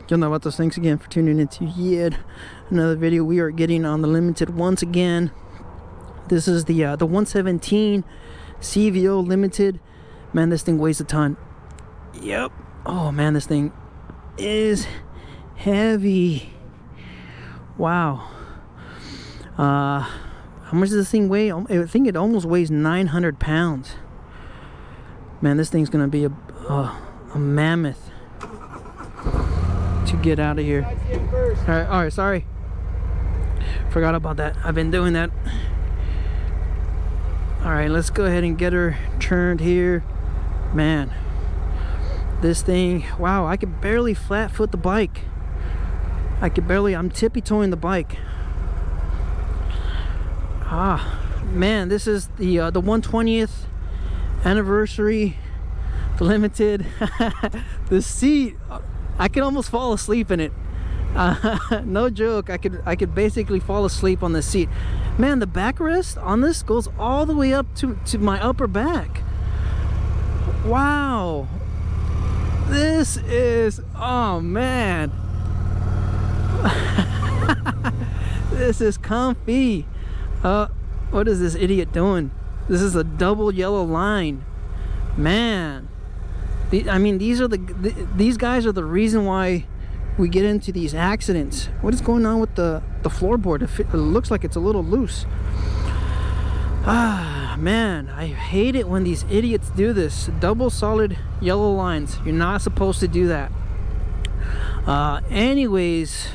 Y'all know about those. Thanks again for tuning into yet another video. We are getting on the limited once again. This is the 117 CVO limited. Man, this thing weighs a ton. Yep. Oh man, this thing is heavy. Wow. How much does this thing weigh? I think it almost weighs 900 pounds. Man, this thing's gonna be a mammoth to get out of here. All right, sorry. Forgot about that. I've been doing that. All right, let's go ahead and get her turned here. Man, this thing, wow, I could barely flat foot the bike. I'm tippy-toeing the bike. Man, this is the 120th anniversary, the limited. The seat, I could almost fall asleep in it. No joke, I could basically fall asleep on the seat. Man, the backrest on this goes all the way up to my upper back. Wow, this is, oh man. This is comfy. What is this idiot doing? This is a double yellow line. Man, I mean, these guys are the reason why we get into these accidents. What is going on with the floorboard? It looks like it's a little loose. Man, I hate it when these idiots do this. Double solid yellow lines. You're not supposed to do that. Anyways,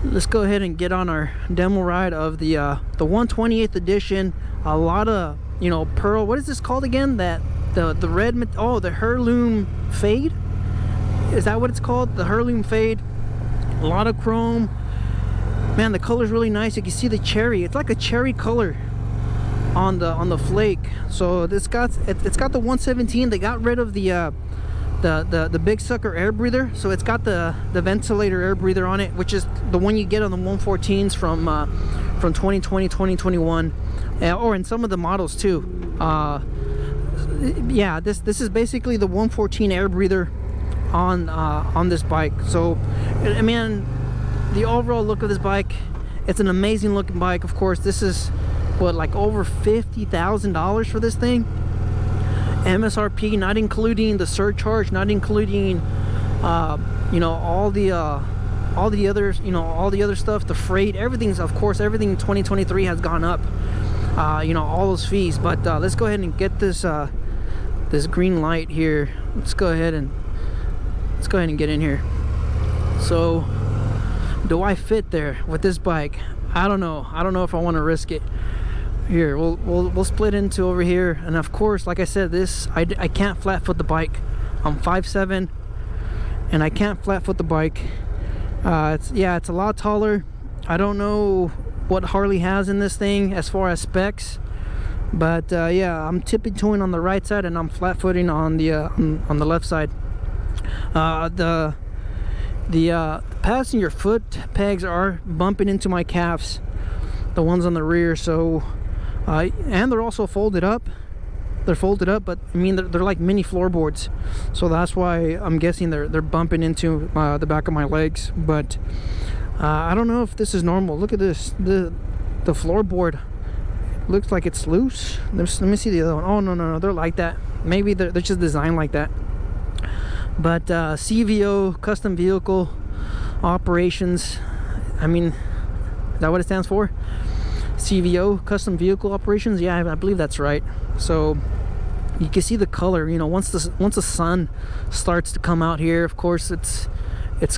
let's go ahead and get on our demo ride of the 128th edition. A lot of, you know, pearl. What is this called again? That the red, oh, the heirloom fade. Is that what it's called? The heirloom fade. A lot of chrome. Man, the color's really nice. You can see the cherry. It's like a cherry color on the flake. So it's got the 117. They got rid of the big sucker air breather, so it's got the ventilator air breather on it, which is the one you get on the 114s from 2020, 2021, or in some of the models too. Yeah, this is basically the 114 air breather on this bike. So I mean, the overall look of this bike, it's an amazing looking bike. Of course, this is what, like over $50,000 for this thing. MSRP, not including the surcharge, not including you know, all the others, you know, all the other stuff, the freight, everything's, of course, everything in 2023 has gone up, you know, all those fees. But let's go ahead and get this this green light here. Let's go ahead and get in here. So do I fit there with this bike? I don't know if I want to risk it. Here, we'll split into over here. And of course, like I said, this I can't flat foot the bike. I'm 5'7", and I can't flat foot the bike. It's a lot taller. I don't know what Harley has in this thing as far as specs, but yeah, I'm tippy-toeing on the right side and I'm flat footing on the left side. The passenger foot pegs are bumping into my calves, the ones on the rear. So and they're also folded up. They're folded up, but I mean, they're like mini floorboards, so that's why I'm guessing they're bumping into the back of my legs. But I don't know if this is normal. Look at this. The floorboard looks like it's loose. Let me see the other one. Oh no, they're like that. Maybe they're just designed like that. But CVO, custom vehicle operations, I mean, is that what it stands for? CVO, custom vehicle operations. Yeah, I believe that's right. So you can see the color, you know, once the sun starts to come out here. Of course, it's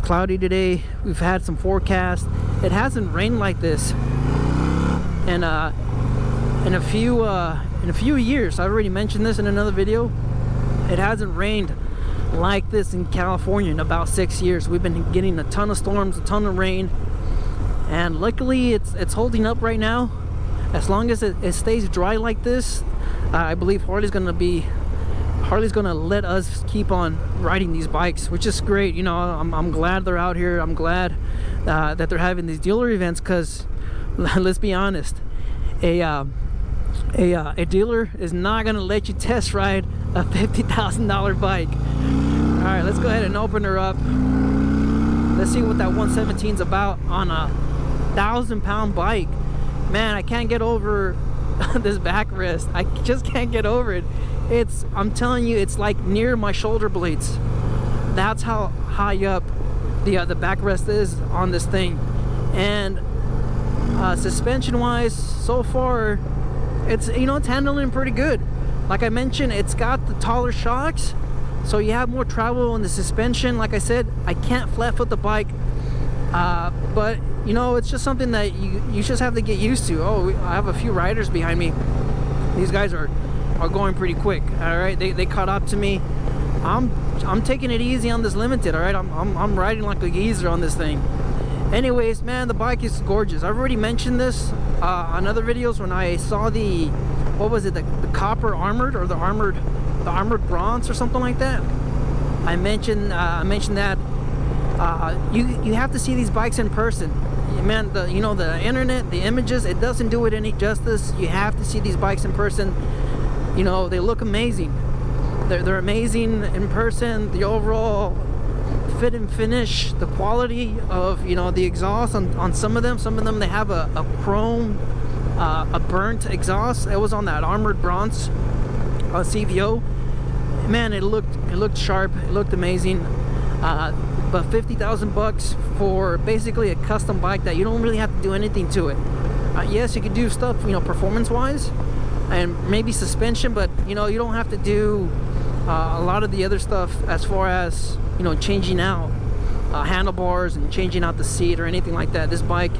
cloudy today. We've had some forecast. It hasn't rained like this and in a few years. I've already mentioned this in another video. It hasn't rained like this in California in about 6 years. We've been getting a ton of storms, a ton of rain, and luckily it's holding up right now. As long as it stays dry like this, I believe Harley's gonna let us keep on riding these bikes, which is great. You know, I'm glad they're out here. I'm glad that they're having these dealer events, because let's be honest, a dealer is not gonna let you test ride a $50,000 bike. right, let's go ahead and open her up. Let's see what that 117's about on a 1,000-pound bike. Man, I can't get over this backrest. I just can't get over it. I'm telling you, it's like near my shoulder blades. That's how high up the backrest is on this thing. And suspension wise, so far it's it's handling pretty good. Like I mentioned, it's got the taller shocks, so you have more travel in the suspension. Like I said, I can't flat foot the bike, but it's just something that you just have to get used to. Oh, I have a few riders behind me. These guys are going pretty quick. All right, they caught up to me. I'm taking it easy on this limited. All right, I'm riding like a geezer on this thing. Anyways, man, the bike is gorgeous. I've already mentioned this on other videos when I saw the, what was it, the copper armored, or the armored bronze or something like that. I mentioned that you have to see these bikes in person. Man, the internet, the images, it doesn't do it any justice. You have to see these bikes in person. They look amazing. They're amazing in person. The overall fit and finish, the quality of the exhaust on some of them they have a chrome, a burnt exhaust. It was on that armored bronze CVO. Man, it looked sharp. It looked amazing. But $50,000 for basically a custom bike that you don't really have to do anything to it. Yes, you could do stuff performance wise and maybe suspension, but you don't have to do a lot of the other stuff as far as changing out handlebars and changing out the seat or anything like that. This bike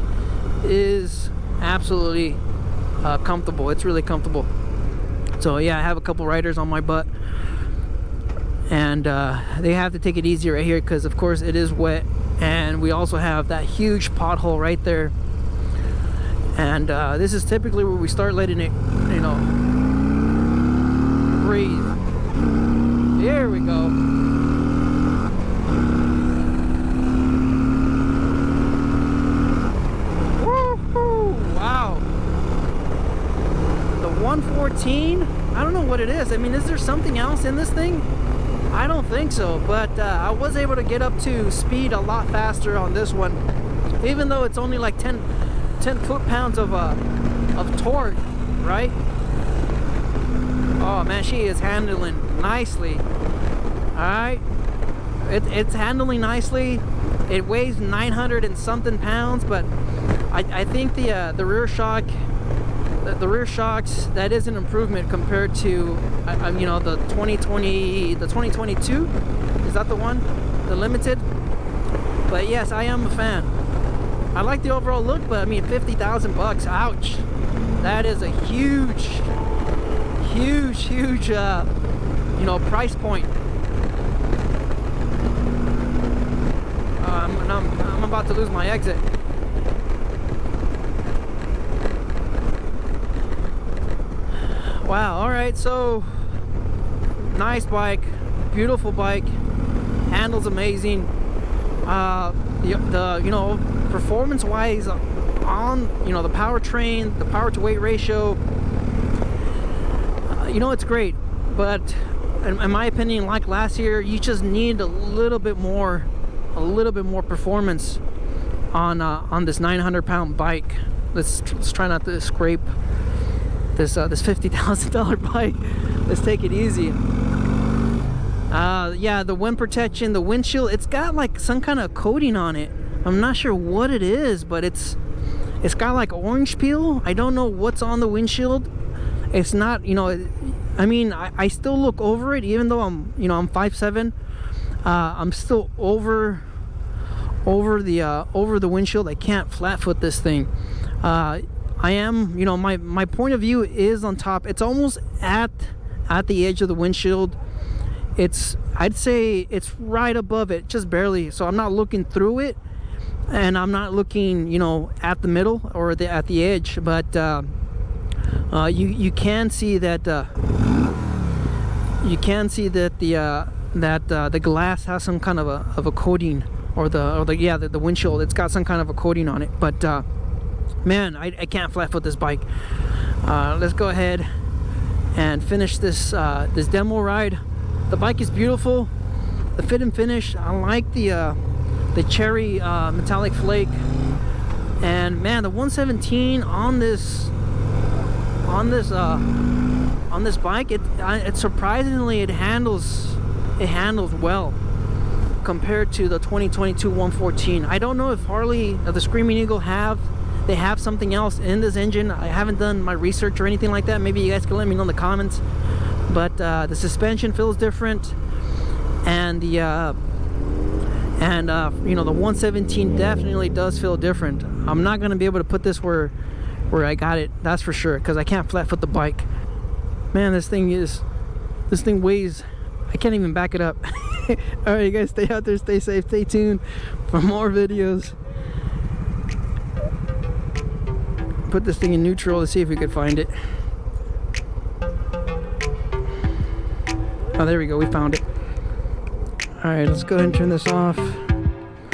is absolutely comfortable. It's really comfortable. So yeah, I have a couple riders on my butt, and they have to take it easy right here because of course it is wet, and we also have that huge pothole right there. And this is typically where we start letting it breathe. Here we go. Woohoo! Wow. The 114, I don't know what it is. I mean, is there something else in this thing? I don't think so, but I was able to get up to speed a lot faster on this one, even though it's only like 10 foot-pounds of torque, right? Oh man, she is handling nicely. All right, it's handling nicely. It weighs 900 and something pounds, but I think the rear shock, the rear shocks, that is an improvement compared to the 2022. Is that the one, the limited? But yes, I am a fan. I like the overall look, but I mean, $50,000, ouch. That is a huge price point. I'm about to lose my exit. Wow. All right, so nice bike, beautiful bike, handles amazing. The performance wise on the powertrain, the power to weight ratio, it's great, but in my opinion, like last year, you just need a little bit more performance on this 900-pound bike. Let's try not to scrape this $50,000 bike. Let's take it easy. Yeah, the wind protection, the windshield, it's got like some kind of coating on it. I'm not sure what it is, but it's got like orange peel. I don't know what's on the windshield. It's not, I mean, I still look over it, even though I'm 5'7". I'm still over the windshield. I can't flat foot this thing. I am, my point of view is on top. It's almost at the edge of the windshield. I'd say it's right above it, just barely. So I'm not looking through it, and I'm not looking, at the middle or at the edge. But you can see that the glass has some kind of a coating, or the windshield. It's got some kind of a coating on it. But man, I can't flat foot this bike. Let's go ahead and finish this demo ride. The bike is beautiful. the fit and finish. I like the cherry metallic flake. And man, the 117 on this bike, it surprisingly it handles well compared to the 2022 114. I don't know if Harley, the Screaming Eagle, they have something else in this engine. I haven't done my research or anything like that. Maybe you guys can let me know in the comments. But the suspension feels different, and the you know, the 117 definitely does feel different. I'm not gonna be able to put this where I got it, that's for sure, because I can't flat foot the bike. Man, this thing weighs, I can't even back it up. All right, you guys, stay out there, stay safe, stay tuned for more videos. Put this thing in neutral to see if we could find it. Oh, there we go, we found it. All right, let's go ahead and turn this off.